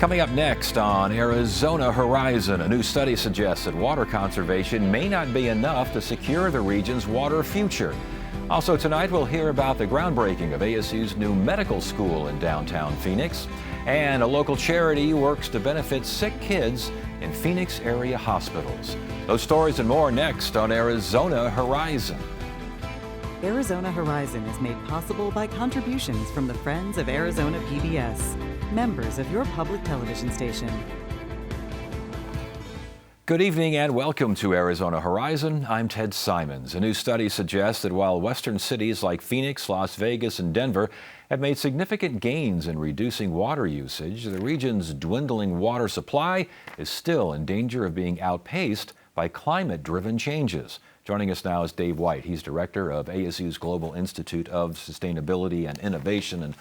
Coming up next on Arizona Horizon, a new study suggests that water conservation may not be enough to secure the region's water future. Also tonight, we'll hear about the groundbreaking of ASU's new medical school in downtown Phoenix. And a local charity works to benefit sick kids in Phoenix area hospitals. Those stories and more next on Arizona Horizon. Arizona Horizon is made possible by contributions from the Friends of Arizona PBS, members of your public television station. Good evening and welcome to Arizona Horizon. I'm Ted Simons. A new study suggests that while western cities like Phoenix, Las Vegas, and Denver have made significant gains in reducing water usage, the region's dwindling water supply is still in danger of being outpaced by climate-driven changes. Joining us now is Dave White. He's director of ASU's Global Institute of Sustainability and Innovation and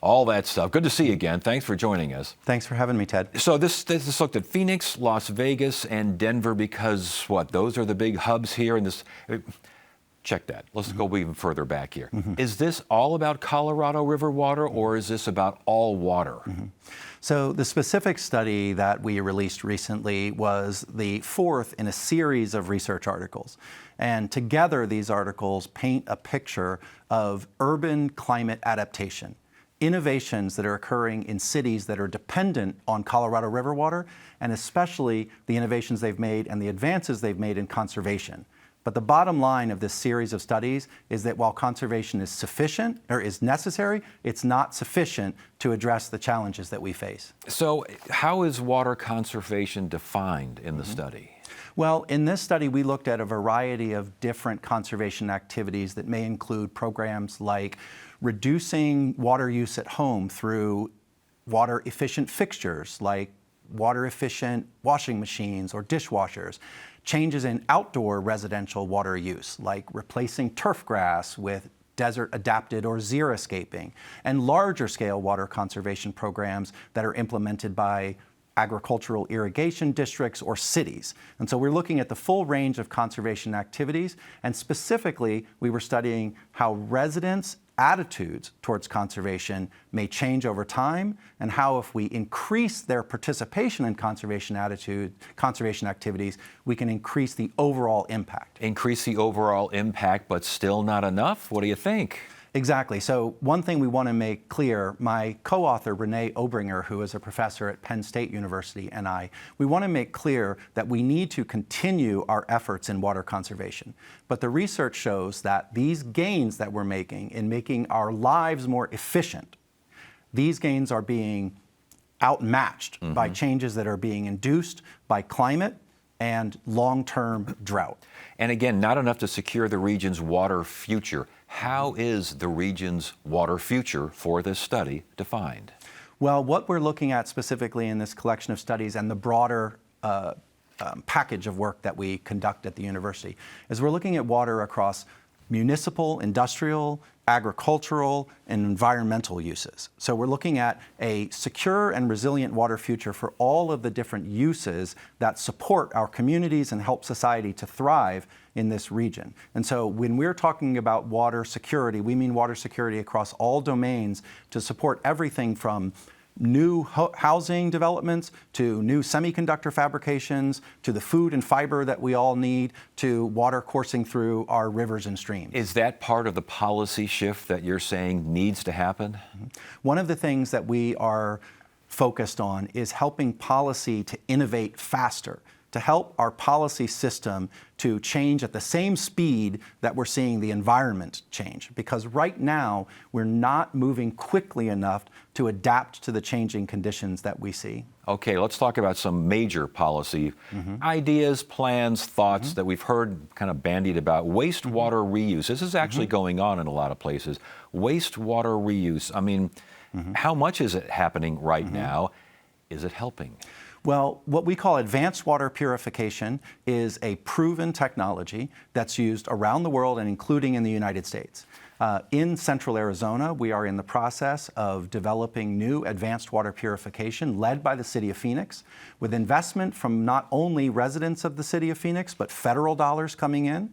all that stuff. Good to see you again. Thanks for joining us. Thanks for having me, Ted. So this looked at Phoenix, Las Vegas, and Denver because, what, those are the big hubs here in this. Check that. Let's go even further back here. Is this all about Colorado River water, or is this about all water? So the specific study that we released recently was the fourth in a series of research articles. And together, these articles paint a picture of urban climate adaptation, innovations that are occurring in cities that are dependent on Colorado River water, and especially the innovations they've made and the advances they've made in conservation. But the bottom line of this series of studies is that while conservation is sufficient or is necessary, it's not sufficient to address the challenges that we face. So how is water conservation defined in the study? Well, in this study, we looked at a variety of different conservation activities that may include programs like reducing water use at home through water-efficient fixtures like water-efficient washing machines or dishwashers, changes in outdoor residential water use like replacing turf grass with desert-adapted or xeriscaping, and larger-scale water conservation programs that are implemented by agricultural irrigation districts or cities. And so we're looking at the full range of conservation activities, and specifically, we were studying how residents' attitudes towards conservation may change over time, and how if we increase their participation in conservation activities, we can increase the overall impact. Increase the overall impact, but still not enough? What do you think? Exactly. So one thing we want to make clear, my co-author Renee Obringer, who is a professor at Penn State University, and we want to make clear that we need to continue our efforts in water conservation. But the research shows that these gains that we're making in making our lives more efficient, these gains are being outmatched by changes that are being induced by climate and long-term drought. And again, not enough to secure the region's water future. How is the region's water future for this study defined? Well, what we're looking at specifically in this collection of studies and the broader package of work that we conduct at the university is we're looking at water across municipal, industrial, agricultural, and environmental uses. So we're looking at a secure and resilient water future for all of the different uses that support our communities and help society to thrive in this region. And so when we're talking about water security, we mean water security across all domains to support everything from new housing developments, to new semiconductor fabrications, to the food and fiber that we all need, to water coursing through our rivers and streams. Is that part of the policy shift that you're saying needs to happen? One of the things that we are focused on is helping policy to innovate faster, to help our policy system to change at the same speed that we're seeing the environment change. Because right now, we're not moving quickly enough to adapt to the changing conditions that we see. Okay, let's talk about some major policy ideas, plans, thoughts that we've heard kind of bandied about. Wastewater reuse. This is actually going on in a lot of places. Wastewater reuse. I mean, how much is it happening right now? Is it helping? Well, what we call advanced water purification is a proven technology that's used around the world and including in the United States. In central Arizona, we are in the process of developing new advanced water purification led by the City of Phoenix, with investment from not only residents of the City of Phoenix, but federal dollars coming in.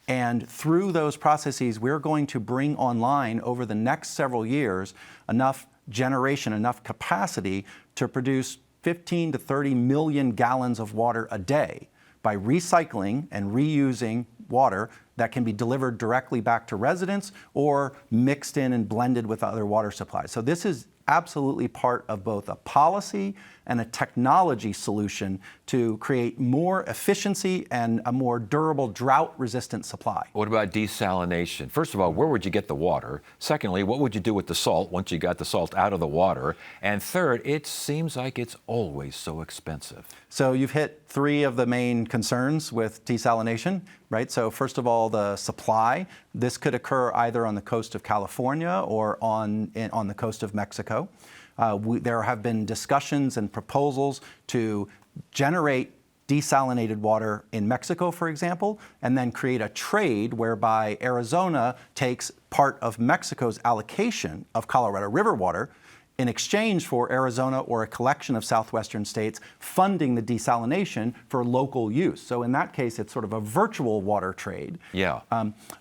And through those processes, we're going to bring online over the next several years enough generation, enough capacity to produce 15 to 30 million gallons of water a day by recycling and reusing water that can be delivered directly back to residents or mixed in and blended with other water supplies. So this is absolutely part of both a policy and a technology solution to create more efficiency and a more durable, drought-resistant supply. What about desalination? First of all, where would you get the water? Secondly, what would you do with the salt once you got the salt out of the water? And third, it seems like it's always so expensive. So you've hit three of the main concerns with desalination, right? So first of all, the supply. This could occur either on the coast of California or on the coast of Mexico. There have been discussions and proposals to generate desalinated water in Mexico, for example, and then create a trade whereby Arizona takes part of Mexico's allocation of Colorado River water in exchange for Arizona or a collection of southwestern states funding the desalination for local use. So in that case, it's sort of a virtual water trade. Yeah.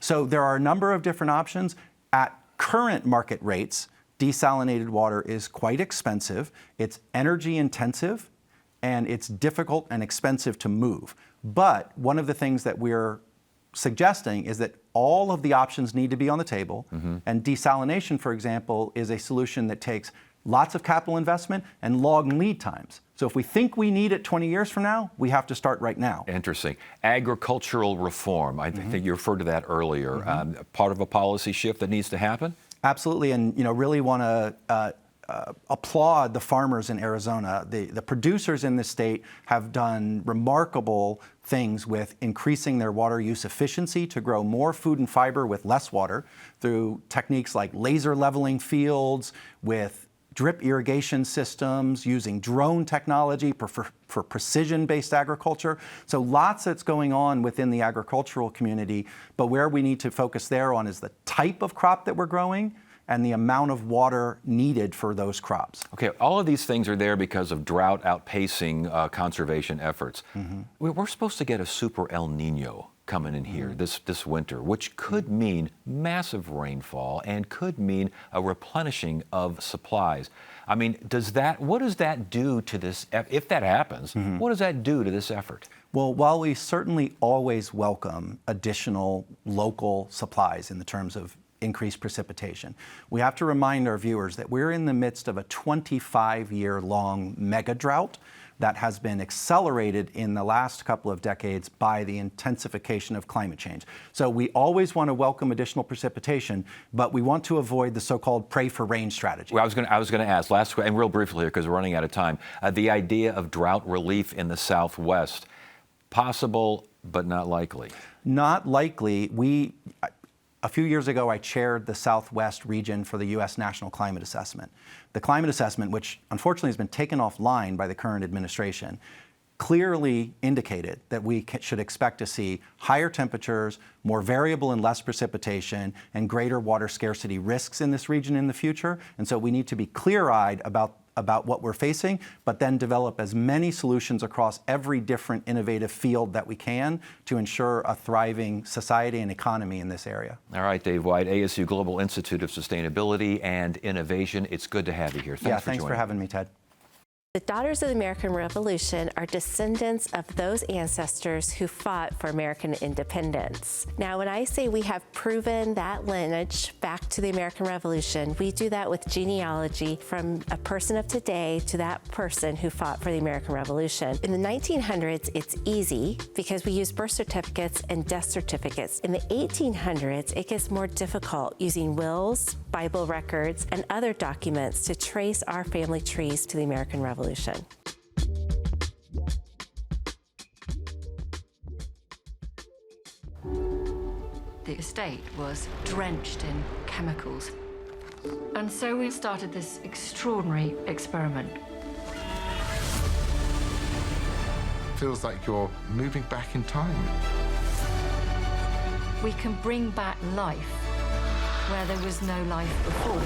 So there are a number of different options. At current market rates, desalinated water is quite expensive, it's energy intensive, and it's difficult and expensive to move. But one of the things that we're suggesting is that all of the options need to be on the table, and desalination, for example, is a solution that takes lots of capital investment and long lead times. So if we think we need it 20 years from now, we have to start right now. Interesting. Agricultural reform, I think you referred to that earlier. Part of a policy shift that needs to happen? Absolutely, and really want to applaud the farmers in Arizona. The producers in the state have done remarkable things with increasing their water use efficiency to grow more food and fiber with less water through techniques like laser leveling fields, with drip irrigation systems, using drone technology for precision-based agriculture. So lots that's going on within the agricultural community, but where we need to focus there on is the type of crop that we're growing and the amount of water needed for those crops. Okay, all of these things are there because of drought outpacing conservation efforts. We're supposed to get a super El Nino coming in here this winter, which could mean massive rainfall and could mean a replenishing of supplies. I mean, what does that do to this, if that happens, what does that do to this effort? Well, while we certainly always welcome additional local supplies in the terms of increased precipitation, we have to remind our viewers that we're in the midst of a 25-year-long mega drought that has been accelerated in the last couple of decades by the intensification of climate change. So we always want to welcome additional precipitation, but we want to avoid the so-called pray for rain strategy. Well, I was going to ask last, and real briefly here because we're running out of time, the idea of drought relief in the Southwest, possible but not likely. Not likely. A few years ago, I chaired the Southwest region for the U.S. National Climate Assessment. The climate assessment, which unfortunately has been taken offline by the current administration, clearly indicated that we should expect to see higher temperatures, more variable and less precipitation, and greater water scarcity risks in this region in the future. And so we need to be clear-eyed about what we're facing, but then develop as many solutions across every different innovative field that we can to ensure a thriving society and economy in this area. All right, Dave White, ASU Global Institute of Sustainability and Innovation. It's good to have you here. Thanks for having me, Ted. The Daughters of the American Revolution are descendants of those ancestors who fought for American independence. Now, when I say we have proven that lineage back to the American Revolution, we do that with genealogy from a person of today to that person who fought for the American Revolution. In the 1900s, it's easy because we use birth certificates and death certificates. In the 1800s, it gets more difficult using wills, Bible records, and other documents to trace our family trees to the American Revolution. The estate was drenched in chemicals. And so we started this extraordinary experiment. Feels like you're moving back in time. We can bring back life where there was no life before.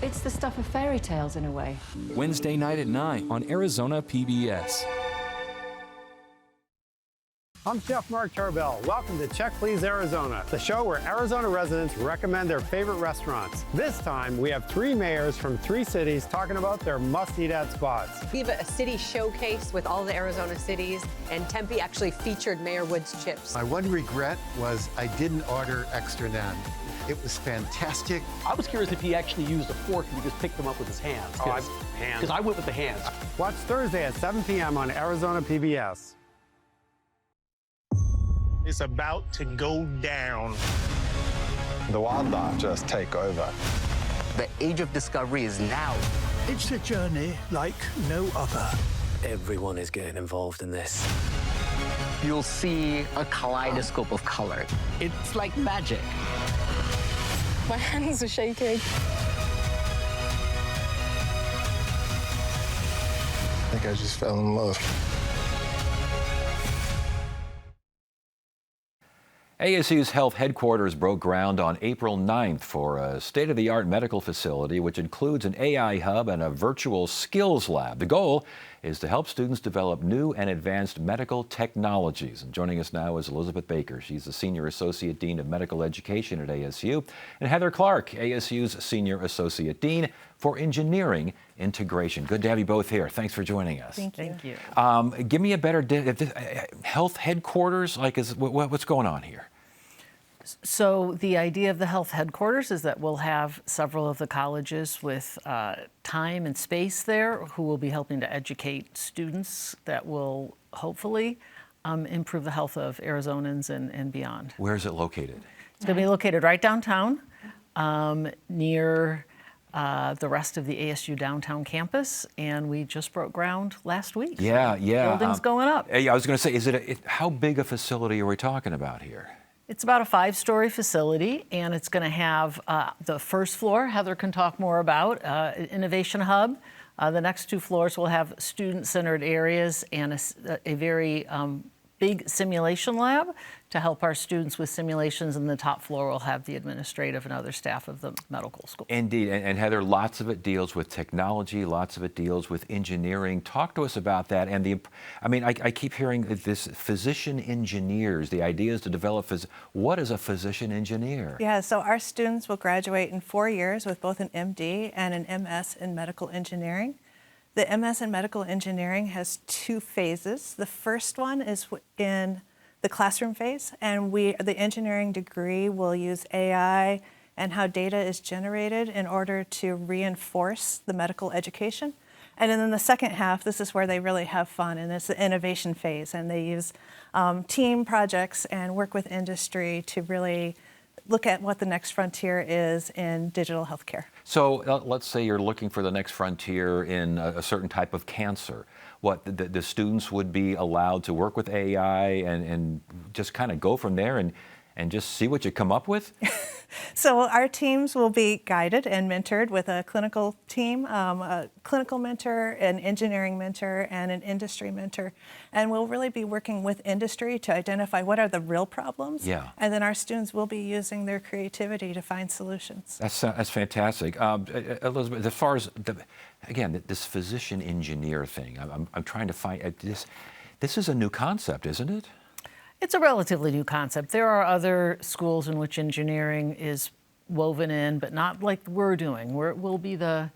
It's the stuff of fairy tales in a way. Wednesday night at 9 on Arizona PBS. I'm Chef Mark Tarbell. Welcome to Check Please Arizona, the show where Arizona residents recommend their favorite restaurants. This time, we have 3 mayors from 3 cities talking about their must-eat-at spots. We have a city showcase with all the Arizona cities, and Tempe actually featured Mayor Wood's chips. My one regret was I didn't order extra naan. It was fantastic. I was curious if he actually used a fork and he just picked them up with his hands. Because I went with the hands. Watch Thursday at 7 p.m. on Arizona PBS. It's about to go down. The wildlife just take over. The age of discovery is now. It's a journey like no other. Everyone is getting involved in this. You'll see a kaleidoscope of color. It's like magic. My hands are shaking. I think I just fell in love. ASU's health headquarters broke ground on April 9th for a state-of-the-art medical facility which includes an AI hub and a virtual skills lab. The goal is to help students develop new and advanced medical technologies. And joining us now is Elizabeth Baker. She's the Senior Associate Dean of Medical Education at ASU, and Heather Clark, ASU's Senior Associate Dean for Engineering Integration. Good to have you both here. Thanks for joining us. Thank you. Give me a better health headquarters. What's going on here? So the idea of the health headquarters is that we'll have several of the colleges with time and space there who will be helping to educate students that will hopefully improve the health of Arizonans and beyond. Where is it located? It's going to be located right downtown near the rest of the ASU downtown campus, and we just broke ground last week. Yeah. Building's going up. I was going to say, how big a facility are we talking about here? It's about a 5-story facility, and it's going to have the first floor, Heather can talk more about, Innovation Hub. The next 2 floors will have student-centered areas and a very big simulation lab to help our students with simulations, and the top floor will have the administrative and other staff of the medical school. Indeed, and Heather, lots of it deals with technology, lots of it deals with engineering. Talk to us about that. And I keep hearing this physician engineers, the idea is to develop, what is a physician engineer? Yeah, so our students will graduate in 4 years with both an MD and an MS in medical engineering. The MS in medical engineering has 2 phases. The first one is in the classroom phase, and the engineering degree will use AI and how data is generated in order to reinforce the medical education. And then in the second half, this is where they really have fun, and it's the innovation phase, and they use team projects and work with industry to really look at what the next frontier is in digital healthcare. So let's say you're looking for the next frontier in a certain type of cancer. What, the students would be allowed to work with AI and just kind of go from there and just see what you come up with? So our teams will be guided and mentored with a clinical team, a clinical mentor, an engineering mentor, and an industry mentor. And we'll really be working with industry to identify what are the real problems. Yeah. And then our students will be using their creativity to find solutions. That's fantastic. Elizabeth, as far as, this physician engineer thing, I'm trying to find, this is a new concept, isn't it? It's a relatively new concept. There are other schools in which engineering is woven in, but not like we're doing. We'll be the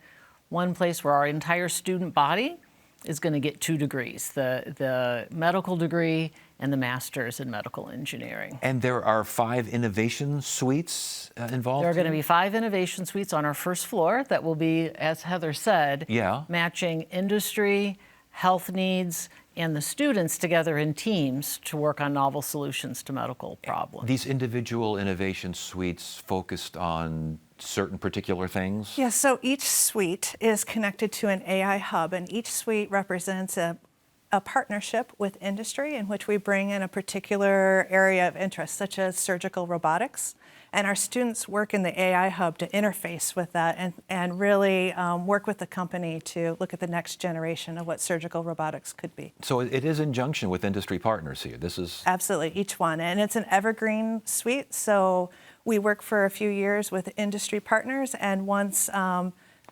one place where our entire student body is going to get 2 degrees, the medical degree and the master's in medical engineering. And there are 5 innovation suites involved? There are going to be 5 innovation suites on our first floor that will be, as Heather said, matching industry, health needs, and the students together in teams to work on novel solutions to medical problems. These individual innovation suites focused on certain particular things? Yes, so each suite is connected to an AI hub, and each suite represents a partnership with industry in which we bring in a particular area of interest, such as surgical robotics. And our students work in the AI hub to interface with that and really work with the company to look at the next generation of what surgical robotics could be. So it is in junction with industry partners here. This is... Absolutely, each one. And it's an evergreen suite. So we work for a few years with industry partners, and once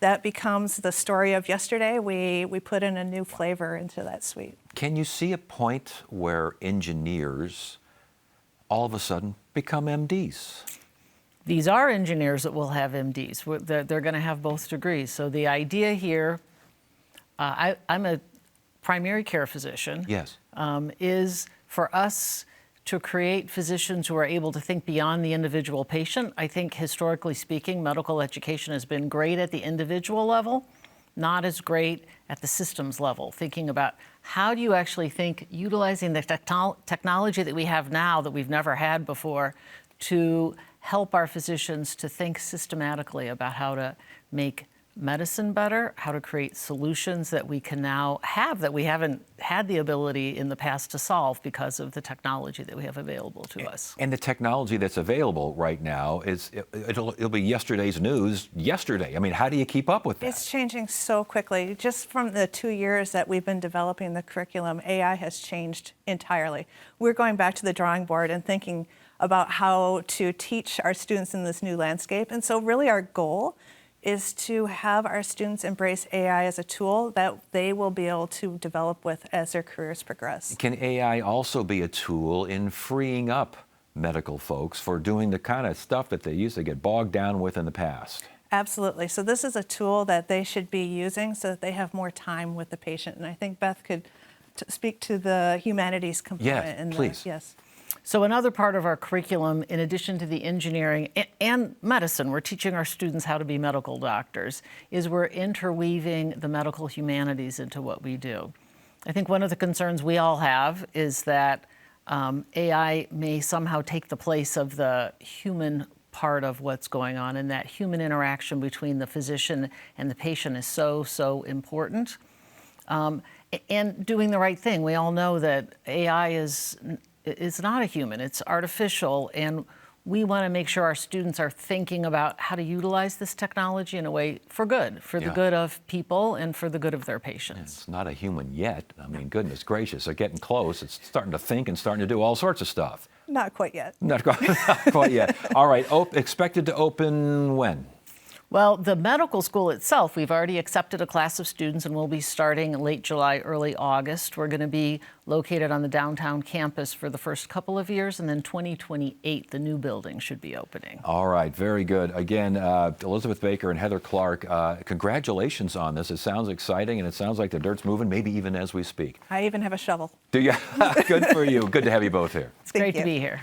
that becomes the story of yesterday. We put in a new flavor into that suite. Can you see a point where engineers all of a sudden become MDs? These are engineers that will have MDs. They're going to have both degrees. So the idea here, I'm a primary care physician, yes, is for us to create physicians who are able to think beyond the individual patient. I think historically speaking, medical education has been great at the individual level, not as great at the systems level, thinking about how do you actually think utilizing the technology that we have now that we've never had before to help our physicians to think systematically about how to make medicine better, how to create solutions that we can now have that we haven't had the ability in the past to solve because of the technology that we have available to us. And the technology that's available right now it'll be yesterday's news yesterday. I mean, how do you keep up with that? It's changing so quickly. Just from the 2 years that we've been developing the curriculum, AI has changed entirely. We're going back to the drawing board and thinking about how to teach our students in this new landscape. And so really our goal is to have our students embrace AI as a tool that they will be able to develop with as their careers progress. Can AI also be a tool in freeing up medical folks for doing the kind of stuff that they used to get bogged down with in the past? Absolutely. So this is a tool that they should be using so that they have more time with the patient. And I think Beth could speak to the humanities component in please. Yes. So another part of our curriculum, in addition to the engineering and medicine, we're teaching our students how to be medical doctors, is we're interweaving the medical humanities into what we do. I think one of the concerns we all have is that AI may somehow take the place of the human part of what's going on, and that human interaction between the physician and the patient is so important. And doing the right thing. We all know that AI is not a human, it's artificial, and we want to make sure our students are thinking about how to utilize this technology in a way for good, for the good of people and for the good of their patients. It's not a human yet. I mean, goodness gracious, they're getting close. It's starting to think and starting to do all sorts of stuff. Not quite yet. Not quite yet. All right, expected to open when? Well, the medical school itself, we've already accepted a class of students and we'll be starting late July, early August. We're going to be located on the downtown campus for the first couple of years, and then 2028, the new building should be opening. All right, very good. Again, Elizabeth Baker and Heather Clark, congratulations on this. It sounds exciting, and it sounds like the dirt's moving, maybe even as we speak. I even have a shovel. Do you? Good for you. Good to have you both here. It's great to be here.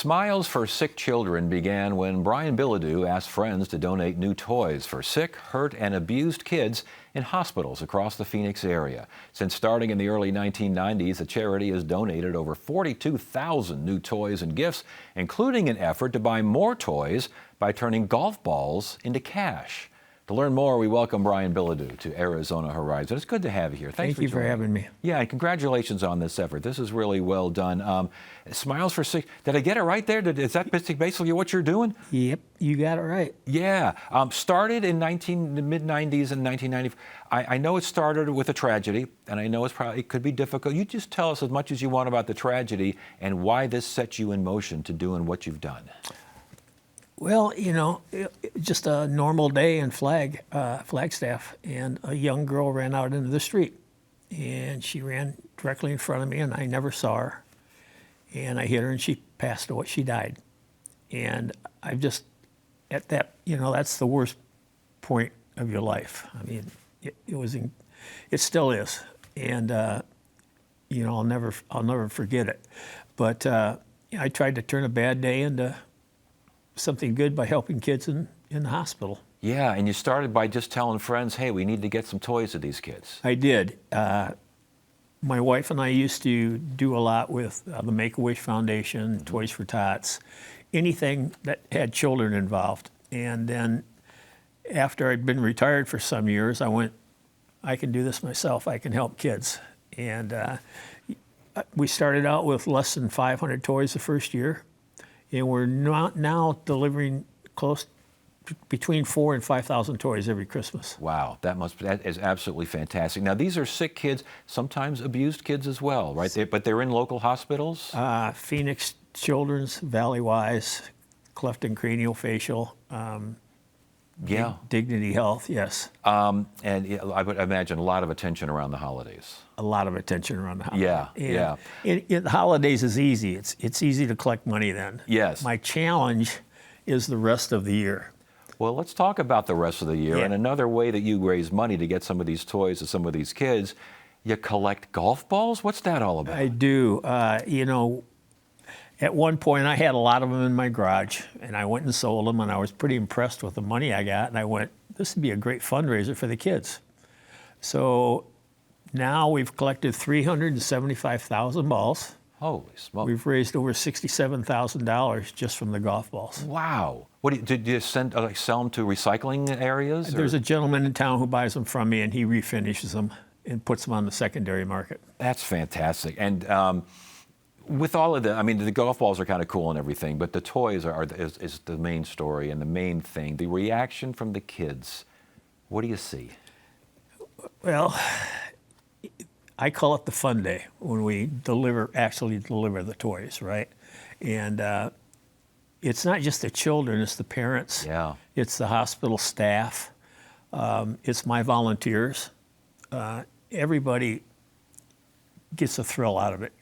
Smiles for Sick Children began when Brian Bilodeau asked friends to donate new toys for sick, hurt, and abused kids in hospitals across the Phoenix area. Since starting in the early 1990s, the charity has donated over 42,000 new toys and gifts, including an effort to buy more toys by turning golf balls into cash. To learn more, we welcome Brian Bilodeau to Arizona Horizon. It's good to have you here. Thank you for having me. Yeah, and congratulations on this effort. This is really well done. Smiles for Sick. Did I get it right there? Is that basically what you're doing? Yep, you got it right. Yeah. Started in the mid-90s and 1990. I know it started with a tragedy, and I know it could be difficult. You just tell us as much as you want about the tragedy and why this set you in motion to doing what you've done. Well, just a normal day in Flagstaff, and a young girl ran out into the street, and she ran directly in front of me, and I never saw her, and I hit her, and she passed away. She died, and I've just at that, that's the worst point of your life. I mean, it still is, and I'll never forget it. But I tried to turn a bad day into something good by helping kids in the hospital. Yeah, and you started by just telling friends, hey, we need to get some toys to these kids. I did. My wife and I used to do a lot with the Make-A-Wish Foundation, Toys for Tots, anything that had children involved. And then after I'd been retired for some years, I went, I can do this myself. I can help kids. And we started out with less than 500 toys the first year. And we're now delivering between 4,000 and 5,000 toys every Christmas. Wow, that is absolutely fantastic. Now, these are sick kids, sometimes abused kids as well, right? But they're in local hospitals? Phoenix Children's, Valley Wise, Cleft and Craniofacial. Yeah. Dignity Health, yes. And I would imagine a lot of attention around the holidays. A lot of attention around the holidays. Yeah, The holidays is easy. It's easy to collect money then. Yes. My challenge is the rest of the year. Well, let's talk about the rest of the year. Yeah. And another way that you raise money to get some of these toys to some of these kids, you collect golf balls? What's that all about? I do. At one point, I had a lot of them in my garage, and I went and sold them, and I was pretty impressed with the money I got, and I went, this would be a great fundraiser for the kids. So now we've collected 375,000 balls. Holy smoke. We've raised over $67,000 just from the golf balls. Wow. Did you sell them to recycling areas? There's a gentleman in town who buys them from me, and he refinishes them and puts them on the secondary market. That's fantastic. And with all of the golf balls are kind of cool and everything, but the toys is the main story and the main thing. The reaction from the kids, what do you see? Well, I call it the fun day when we actually deliver the toys, right? And it's not just the children, it's the parents. Yeah. It's the hospital staff. It's my volunteers. Everybody gets a thrill out of it.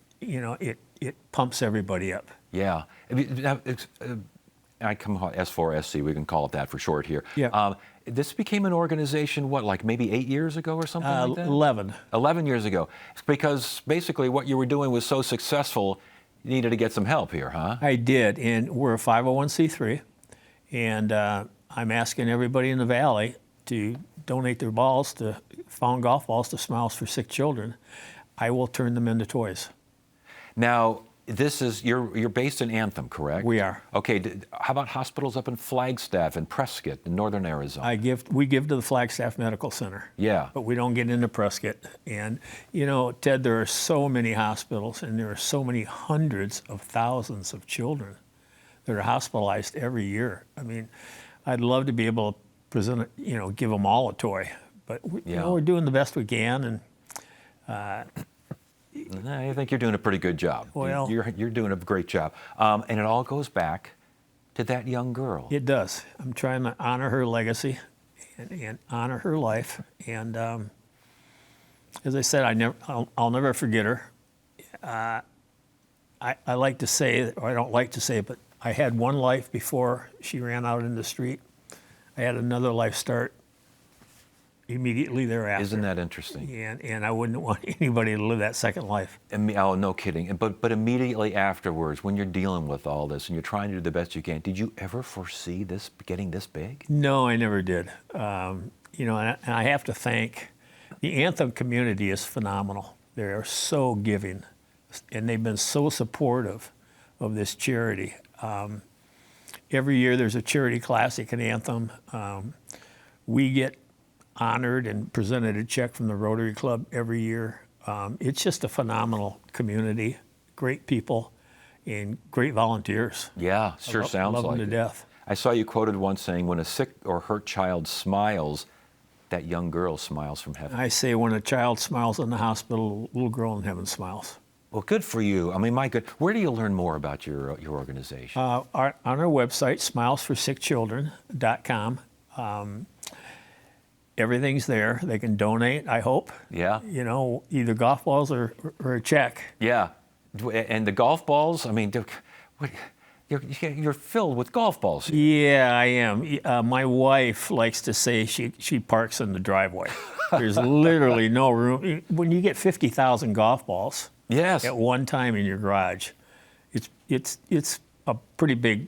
It pumps everybody up. Yeah. I come S4SC, we can call it that for short here. Yeah. This became an organization, like maybe 8 years ago or something like that? 11. 11 years ago. Because basically what you were doing was so successful, you needed to get some help here, huh? I did, and we're a 501c3, and I'm asking everybody in the Valley to donate their balls found golf balls to Smiles for Sick Children. I will turn them into toys. Now, you're based in Anthem, correct? We are. Okay, how about hospitals up in Flagstaff and Prescott in northern Arizona? We give to the Flagstaff Medical Center. Yeah. But we don't get into Prescott. And, Ted, there are so many hospitals, and there are so many hundreds of thousands of children that are hospitalized every year. I mean, I'd love to be able to present, give them all a toy. But, we're doing the best we can, and I think you're doing a pretty good job. Well, you're doing a great job. And it all goes back to that young girl. It does. I'm trying to honor her legacy and honor her life. And as I said, I'll never forget her. I like to say, or I don't like to say, but I had one life before she ran out in the street. I had another life start immediately thereafter. Isn't that interesting? And I wouldn't want anybody to live that second life. Oh, no kidding. But immediately afterwards, when you're dealing with all this and you're trying to do the best you can, did you ever foresee this getting this big? No, I never did. You know, and I have to thank the Anthem community is phenomenal. They are so giving, and they've been so supportive of this charity. Every year there's a charity classic in Anthem. We get honored and presented a check from the Rotary Club every year. It's just a phenomenal community, great people, and great volunteers. Yeah, sure sounds like love them it. to death. I saw you quoted once saying, when a sick or hurt child smiles, that young girl smiles from heaven. I say when a child smiles in the hospital, a little girl in heaven smiles. Well, good for you. I mean, my good. Where do you learn more about your organization? On our website, smilesforsickchildren.com. Everything's there. They can donate, I hope. Yeah. You know, either golf balls or a check. Yeah. And the golf balls, I mean, you're filled with golf balls. Yeah, I am. My wife likes to say she parks in the driveway. There's literally no room. When you get 50,000 golf balls at one time in your garage, it's a pretty big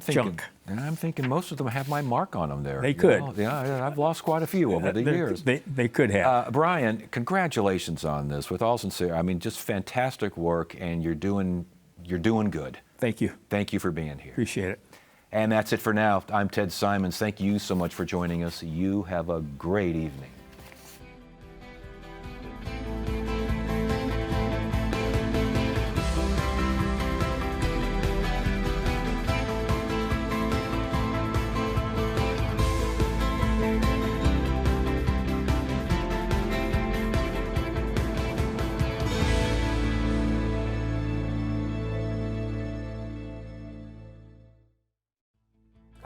chunk. I'm thinking most of them have my mark on them there. They could. You know? Yeah, I've lost quite a few over the years. They could have. Brian, congratulations on this. With all sincerity, I mean, just fantastic work, and you're doing good. Thank you. Thank you for being here. Appreciate it. And that's it for now. I'm Ted Simons. Thank you so much for joining us. You have a great evening.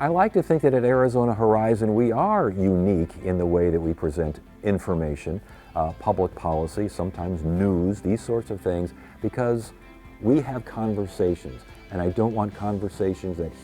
I like to think that at Arizona Horizon we are unique in the way that we present information, public policy, sometimes news, these sorts of things, because we have conversations, and I don't want conversations that